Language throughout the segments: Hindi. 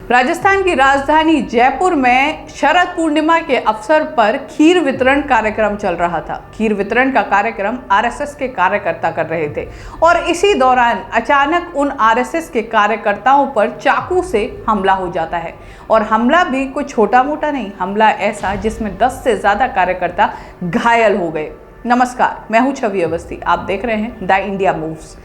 राजस्थान की राजधानी जयपुर में शरद पूर्णिमा के अवसर पर खीर वितरण कार्यक्रम चल रहा था। खीर वितरण का कार्यक्रम आरएसएस के कार्यकर्ता कर रहे थे और इसी दौरान अचानक उन आरएसएस के कार्यकर्ताओं पर चाकू से हमला हो जाता है। और हमला भी कोई छोटा मोटा नहीं, हमला ऐसा जिसमें 10 से ज्यादा कार्यकर्ता घायल हो गए। नमस्कार, मैं हूं छवि अवस्थी, आप देख रहे हैं द इंडिया मूव्स।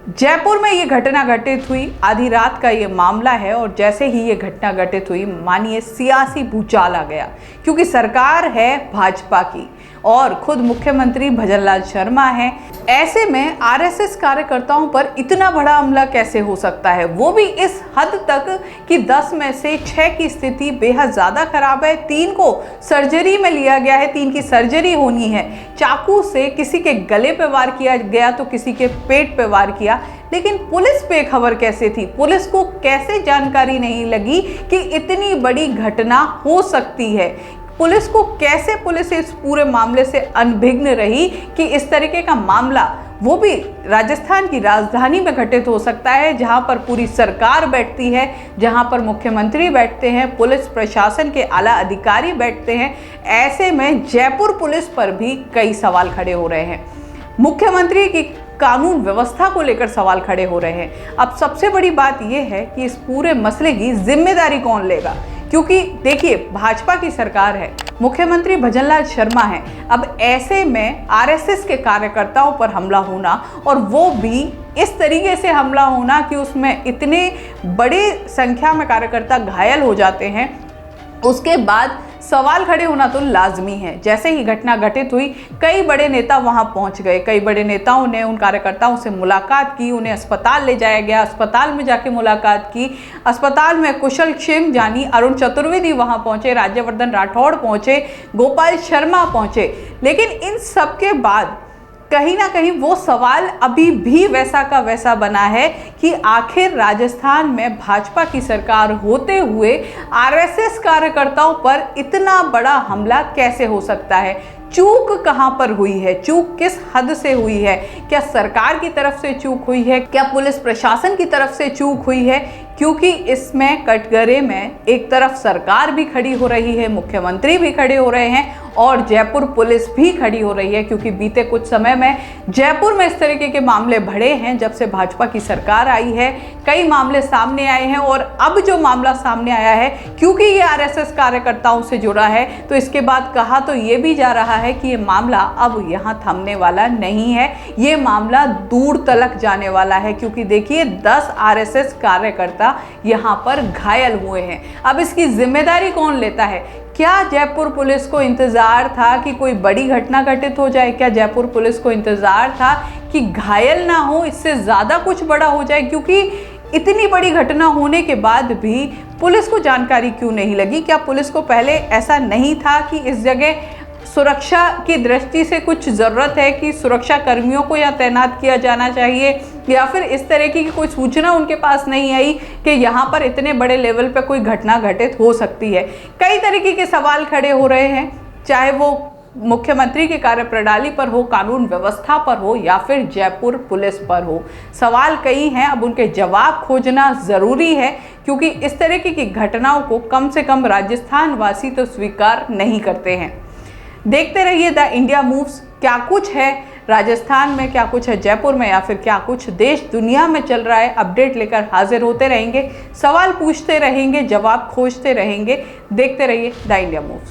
जयपुर में ये घटना घटित हुई, आधी रात का ये मामला है और जैसे ही ये घटना घटित हुई मानिए सियासी भूचाल आ गया, क्योंकि सरकार है भाजपा की और खुद मुख्यमंत्री भजनलाल शर्मा हैं। ऐसे में आरएसएस कार्यकर्ताओं पर इतना बड़ा हमला कैसे हो सकता है, वो भी इस हद तक कि 10 में से 6 की स्थिति बेहद ज़्यादा खराब है। 3 को सर्जरी में लिया गया है, 3 की सर्जरी होनी है। चाकू से किसी के गले पे वार किया गया तो किसी के पेट पे वार किया, लेकिन पुलिस पे खबर कैसे थी? पुलिस को कैसे जानकारी नहीं लगी कि इतनी बड़ी घटना हो सकती है? पुलिस को कैसे पुलिस इस पूरे मामले से अनभिज्ञ रही कि इस तरीके का मामला वो भी राजस्थान की राजधानी में घटित हो सकता है, जहां पर पूरी सरकार बैठती है, जहां पर मुख्यमंत्री बैठते हैं, पुलिस प्रशासन के आला अधिकारी बैठते हैं। ऐसे में जयपुर पुलिस पर भी कई सवाल खड़े हो रहे हैं। मुख्यमंत्री की कानून व्यवस्था को लेकर सवाल खड़े हो रहे हैं। अब सबसे बड़ी बात यह है कि इस पूरे मसले की जिम्मेदारी कौन लेगा, क्योंकि देखिए भाजपा की सरकार है, मुख्यमंत्री भजनलाल शर्मा है। अब ऐसे में आरएसएस के कार्यकर्ताओं पर हमला होना और वो भी इस तरीके से हमला होना कि उसमें इतने बड़े संख्या में कार्यकर्ता घायल हो जाते हैं, उसके बाद सवाल खड़े होना तो लाजमी है। जैसे ही घटना घटित हुई, कई बड़े नेता वहां पहुंच गए। कई बड़े नेताओं ने उन कार्यकर्ताओं से मुलाकात की, उन्हें अस्पताल ले जाया गया, अस्पताल में जाके मुलाकात की। अस्पताल में कुशल क्षेम जानी, अरुण चतुर्वेदी वहां पहुंचे, राज्यवर्धन राठौड़ पहुंचे, गोपाल शर्मा पहुंचे। लेकिन इन सब के बाद कहीं ना कहीं वो सवाल अभी भी वैसा का वैसा बना है कि आखिर राजस्थान में भाजपा की सरकार होते हुए आरएसएस कार्यकर्ताओं पर इतना बड़ा हमला कैसे हो सकता है? चूक कहां पर हुई है? चूक किस हद से हुई है? क्या सरकार की तरफ से चूक हुई है? क्या पुलिस प्रशासन की तरफ से चूक हुई है? क्योंकि इसमें कटघरे में एक तरफ सरकार भी खड़ी हो रही है, मुख्यमंत्री भी खड़े हो रहे हैं और जयपुर पुलिस भी खड़ी हो रही है, क्योंकि बीते कुछ समय में जयपुर में इस तरीके के मामले बढ़े हैं। जब से भाजपा की सरकार आई है, कई मामले सामने आए हैं और अब जो मामला सामने आया है, क्योंकि ये आरएसएस कार्यकर्ताओं से जुड़ा है, तो इसके बाद कहा तो ये भी जा रहा है कि ये मामला अब यहाँ थमने वाला नहीं है, ये मामला दूर तलक जाने वाला है। क्योंकि देखिए 10 आरएसएस कार्यकर्ता यहाँ पर घायल हुए हैं। अब इसकी जिम्मेदारी कौन लेता है? क्या जयपुर पुलिस को इंतजार था कि कोई बड़ी घटना घटित हो जाए? क्या जयपुर पुलिस को इंतजार था कि घायल ना हो, इससे ज्यादा कुछ बड़ा हो जाए? क्योंकि इतनी बड़ी घटना होने के बाद भी पुलिस को जानकारी क्यों नहीं लगी? क्या पुलिस को पहले ऐसा नहीं था कि इस जगह सुरक्षा की दृष्टि से कुछ ज़रूरत है कि सुरक्षा कर्मियों को यहाँ तैनात किया जाना चाहिए, या फिर इस तरह की कोई सूचना उनके पास नहीं आई कि यहाँ पर इतने बड़े लेवल पर कोई घटना घटित हो सकती है? कई तरीके के सवाल खड़े हो रहे हैं, चाहे वो मुख्यमंत्री की कार्यप्रणाली पर हो, कानून व्यवस्था पर हो, या फिर जयपुर पुलिस पर हो। सवाल कई हैं, अब उनके जवाब खोजना ज़रूरी है, क्योंकि इस तरीके की घटनाओं को कम से कम राजस्थान वासी तो स्वीकार नहीं करते हैं। देखते रहिए द इंडिया मूव्स। क्या कुछ है राजस्थान में, क्या कुछ है जयपुर में, या फिर क्या कुछ देश दुनिया में चल रहा है, अपडेट लेकर हाजिर होते रहेंगे, सवाल पूछते रहेंगे, जवाब खोजते रहेंगे। देखते रहिए द इंडिया मूव्स।